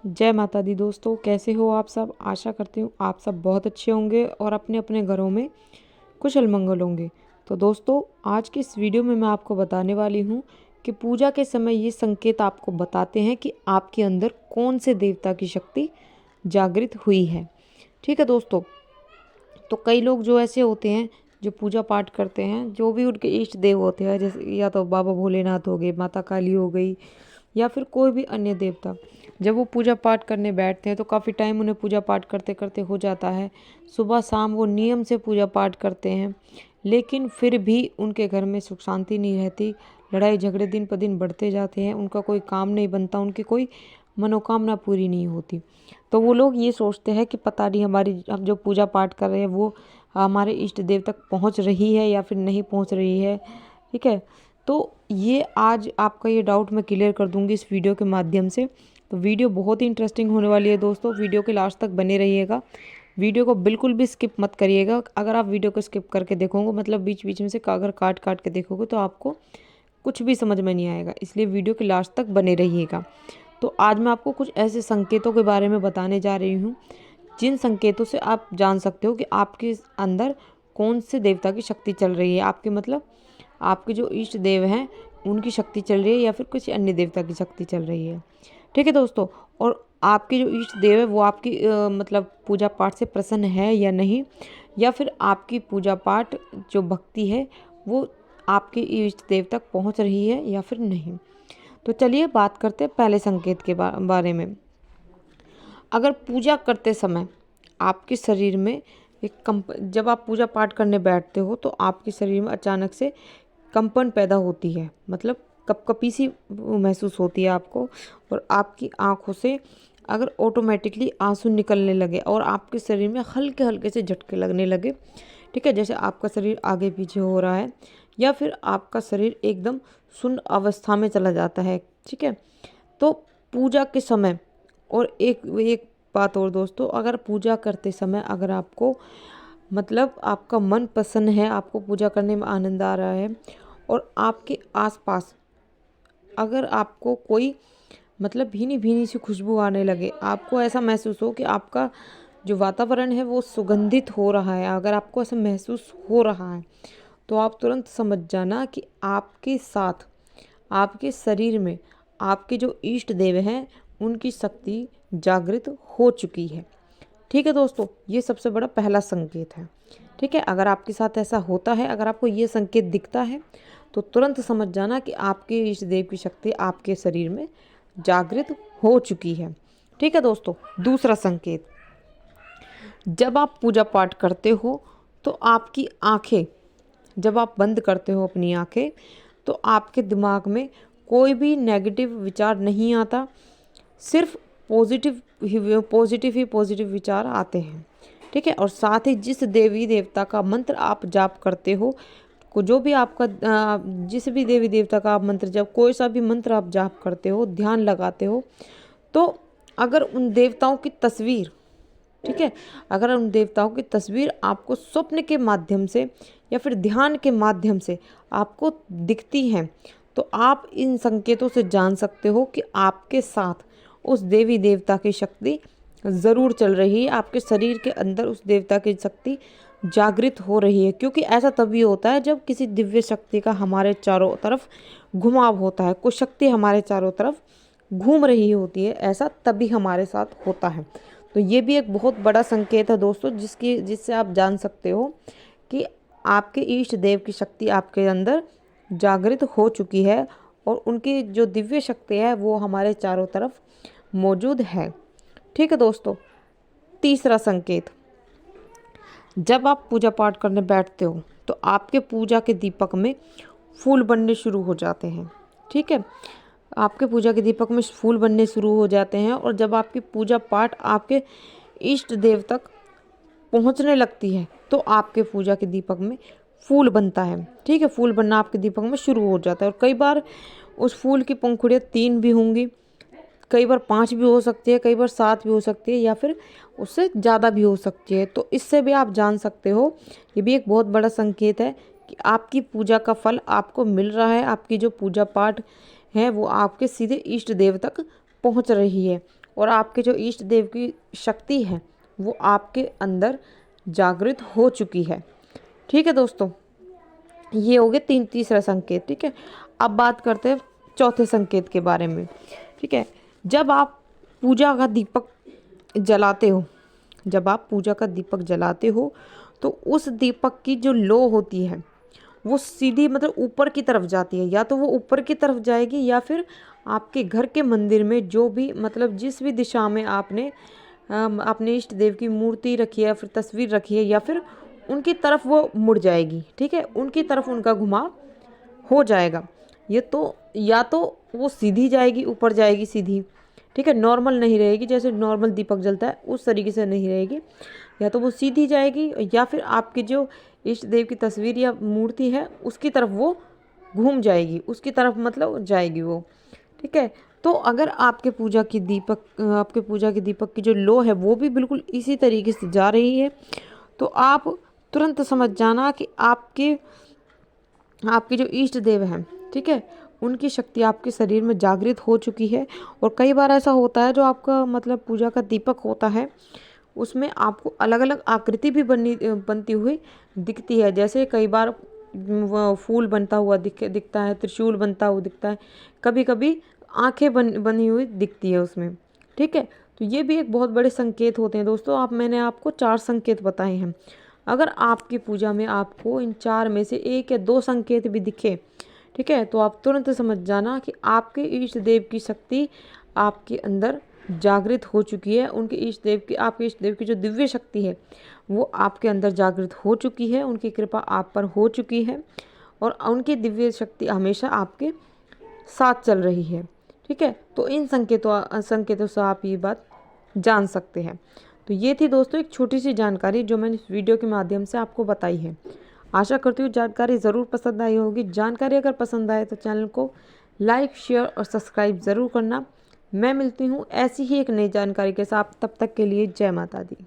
जय माता दी दोस्तों, कैसे हो आप सब। आशा करती हूँ आप सब बहुत अच्छे होंगे और अपने अपने घरों में कुशल मंगल होंगे। तो दोस्तों, आज की इस वीडियो में मैं आपको बताने वाली हूँ कि पूजा के समय ये संकेत आपको बताते हैं कि आपके अंदर कौन से देवता की शक्ति जागृत हुई है। ठीक है दोस्तों, तो कई लोग जो ऐसे होते हैं जो पूजा पाठ करते हैं, जो भी उनके इष्ट देव होते हैं, जैसे या तो बाबा भोलेनाथ हो गए, माता काली हो गई, या फिर कोई भी अन्य देवता, जब वो पूजा पाठ करने बैठते हैं तो काफ़ी टाइम उन्हें पूजा पाठ करते करते हो जाता है। सुबह शाम वो नियम से पूजा पाठ करते हैं, लेकिन फिर भी उनके घर में सुख शांति नहीं रहती। लड़ाई झगड़े दिन पर दिन बढ़ते जाते हैं, उनका कोई काम नहीं बनता, उनकी कोई मनोकामना पूरी नहीं होती। तो वो लोग ये सोचते हैं कि पता नहीं हमारी हम जो पूजा पाठ कर रहे हैं वो हमारे इष्ट देव तक पहुंच रही है या फिर नहीं पहुंच रही है। ठीक है, तो ये आज आपका ये डाउट मैं क्लियर कर दूंगी इस वीडियो के माध्यम से। तो वीडियो बहुत ही इंटरेस्टिंग होने वाली है दोस्तों, वीडियो के लास्ट तक बने रहिएगा। वीडियो को बिल्कुल भी स्किप मत करिएगा। अगर आप वीडियो को स्किप करके देखोगे, मतलब बीच बीच में से अगर काट काट के देखोगे, तो आपको कुछ भी समझ में नहीं आएगा। इसलिए वीडियो के लास्ट तक बने रहिएगा। तो आज मैं आपको कुछ ऐसे संकेतों के बारे में बताने जा रही हूँ जिन संकेतों से आप जान सकते हो कि आपके अंदर कौन से देवता की शक्ति चल रही है। आपके मतलब आपके जो इष्ट देव हैं उनकी शक्ति चल रही है या फिर किसी अन्य देवता की शक्ति चल रही है। ठीक है दोस्तों, और आपके जो इष्ट देव है वो आपकी मतलब पूजा पाठ से प्रसन्न है या नहीं, या फिर आपकी पूजा पाठ जो भक्ति है वो आपके इष्ट देव तक पहुंच रही है या फिर नहीं। तो चलिए बात करते हैं पहले संकेत के बारे में। अगर पूजा करते समय आपके शरीर में जब आप पूजा पाठ करने बैठते हो तो आपके शरीर में अचानक से कंपन पैदा होती है, मतलब कपकपी सी महसूस होती है आपको, और आपकी आंखों से अगर ऑटोमेटिकली आंसू निकलने लगे और आपके शरीर में हल्के हल्के से झटके लगने लगे। ठीक है, जैसे आपका शरीर आगे पीछे हो रहा है या फिर आपका शरीर एकदम सुन्न अवस्था में चला जाता है। ठीक है, तो पूजा के समय, और एक एक बात और दोस्तों, अगर पूजा करते समय अगर आपको मतलब आपका मन पसंद है, आपको पूजा करने में आनंद आ रहा है, और आपके आसपास अगर आपको कोई मतलब भीनी भीनी सी खुशबू आने लगे, आपको ऐसा महसूस हो कि आपका जो वातावरण है वो सुगंधित हो रहा है, अगर आपको ऐसा महसूस हो रहा है, तो आप तुरंत समझ जाना कि आपके साथ आपके शरीर में आपके जो इष्ट देव हैं उनकी शक्ति जागृत हो चुकी है। ठीक है दोस्तों, ये सबसे बड़ा पहला संकेत है। ठीक है, अगर आपके साथ ऐसा होता है, अगर आपको ये संकेत दिखता है, तो तुरंत समझ जाना कि आपके इष्ट देव की शक्ति आपके शरीर में जागृत हो चुकी है। ठीक है दोस्तों, दूसरा संकेत, जब आप पूजा पाठ करते हो तो आपकी आंखें, जब आप बंद करते हो अपनी आंखें, तो आपके दिमाग में कोई भी नेगेटिव विचार नहीं आता, सिर्फ पॉजिटिव विचार आते हैं। ठीक है, और साथ ही जिस देवी देवता का मंत्र आप जाप करते हो, को जो भी आपका जिस भी देवी देवता का आप मंत्र, जब कोई सा भी मंत्र आप जाप करते हो, ध्यान लगाते हो, तो अगर उन देवताओं की तस्वीर, ठीक है, अगर उन देवताओं की तस्वीर आपको स्वप्न के माध्यम से या फिर ध्यान के माध्यम से आपको दिखती हैं, तो आप इन संकेतों से जान सकते हो कि आपके साथ उस देवी देवता की शक्ति ज़रूर चल रही है, आपके शरीर के अंदर उस देवता की शक्ति जागृत हो रही है। क्योंकि ऐसा तभी होता है जब किसी दिव्य शक्ति का हमारे चारों तरफ घुमाव होता है, कोई शक्ति हमारे चारों तरफ घूम रही होती है, ऐसा तभी हमारे साथ होता है। तो ये भी एक बहुत बड़ा संकेत है दोस्तों, जिससे आप जान सकते हो कि आपके इष्ट देव की शक्ति आपके अंदर जागृत हो चुकी है और उनकी जो दिव्य शक्ति है वो हमारे चारों तरफ मौजूद है। ठीक है दोस्तों, तीसरा संकेत, जब आप पूजा पाठ करने बैठते हो तो आपके पूजा के दीपक में फूल बनने शुरू हो जाते हैं। ठीक है, आपके पूजा के दीपक में फूल बनने शुरू हो जाते हैं, और जब आपकी पूजा पाठ आपके इष्ट देव तक पहुंचने लगती है तो आपके पूजा के दीपक में फूल बनता है। ठीक है, फूल बनना आपके दीपक में शुरू हो जाता है, और कई बार उस फूल की पंखुड़ियाँ 3 भी होंगी, कई बार 5 भी हो सकती है, कई बार 7 भी हो सकती है, या फिर उससे ज़्यादा भी हो सकती है। तो इससे भी आप जान सकते हो, ये भी एक बहुत बड़ा संकेत है कि आपकी पूजा का फल आपको मिल रहा है, आपकी जो पूजा पाठ है वो आपके सीधे इष्ट देव तक पहुंच रही है, और आपके जो इष्ट देव की शक्ति है वो आपके अंदर जागृत हो चुकी है। ठीक है दोस्तों, ये हो गए तीसरा संकेत। ठीक है, अब बात करते हैं चौथे संकेत के बारे में। ठीक है, जब आप पूजा का दीपक जलाते हो, जब आप पूजा का दीपक जलाते हो तो उस दीपक की जो लो होती है वो सीधी मतलब ऊपर की तरफ जाती है, या तो वो ऊपर की तरफ जाएगी या फिर आपके घर के मंदिर में जो भी मतलब जिस भी दिशा में आपने अपने इष्ट देव की मूर्ति रखी है या फिर तस्वीर रखी है, या फिर उनकी तरफ वो मुड़ जाएगी। ठीक है, उनकी तरफ उनका घुमाव हो जाएगा। ये तो या तो वो सीधी जाएगी, ऊपर जाएगी सीधी। ठीक है, नॉर्मल नहीं रहेगी, जैसे नॉर्मल दीपक जलता है उस तरीके से नहीं रहेगी, या तो वो सीधी जाएगी या फिर आपकी जो इष्ट देव की तस्वीर या मूर्ति है उसकी तरफ वो घूम जाएगी, उसकी तरफ मतलब जाएगी वो। ठीक है, तो अगर आपके पूजा की दीपक की जो लो है वो भी बिल्कुल इसी तरीके से जा रही है, तो आप तुरंत समझ जाना कि आपके जो इष्ट देव हैं, ठीक है, उनकी शक्ति आपके शरीर में जागृत हो चुकी है। और कई बार ऐसा होता है जो आपका मतलब पूजा का दीपक होता है उसमें आपको अलग अलग आकृति भी बनती हुई दिखती है। जैसे कई बार वो फूल बनता हुआ दिखता है, त्रिशूल बनता हुआ दिखता है, कभी कभी आंखें बनी हुई दिखती है उसमें। ठीक है, तो ये भी एक बहुत बड़े संकेत होते हैं दोस्तों। मैंने आपको 4 संकेत बताए हैं। अगर आपकी पूजा में आपको इन 4 में से 1 या 2 संकेत भी दिखे, ठीक है, तो आप तुरंत समझ जाना कि आपके इष्ट देव की शक्ति आपके अंदर जागृत हो चुकी है। आपके इष्ट देव की जो दिव्य शक्ति है वो आपके अंदर जागृत हो चुकी है, उनकी कृपा आप पर हो चुकी है और उनकी दिव्य शक्ति हमेशा आपके साथ चल रही है। ठीक है, तो इन संकेतों से आप ये बात जान सकते हैं। तो ये थी दोस्तों एक छोटी सी जानकारी जो मैंने इस वीडियो के माध्यम से आपको बताई है। आशा करती हूँ जानकारी ज़रूर पसंद आई होगी। जानकारी अगर पसंद आए तो चैनल को लाइक, शेयर और सब्सक्राइब ज़रूर करना। मैं मिलती हूँ ऐसी ही एक नई जानकारी के साथ, तब तक के लिए जय माता दी।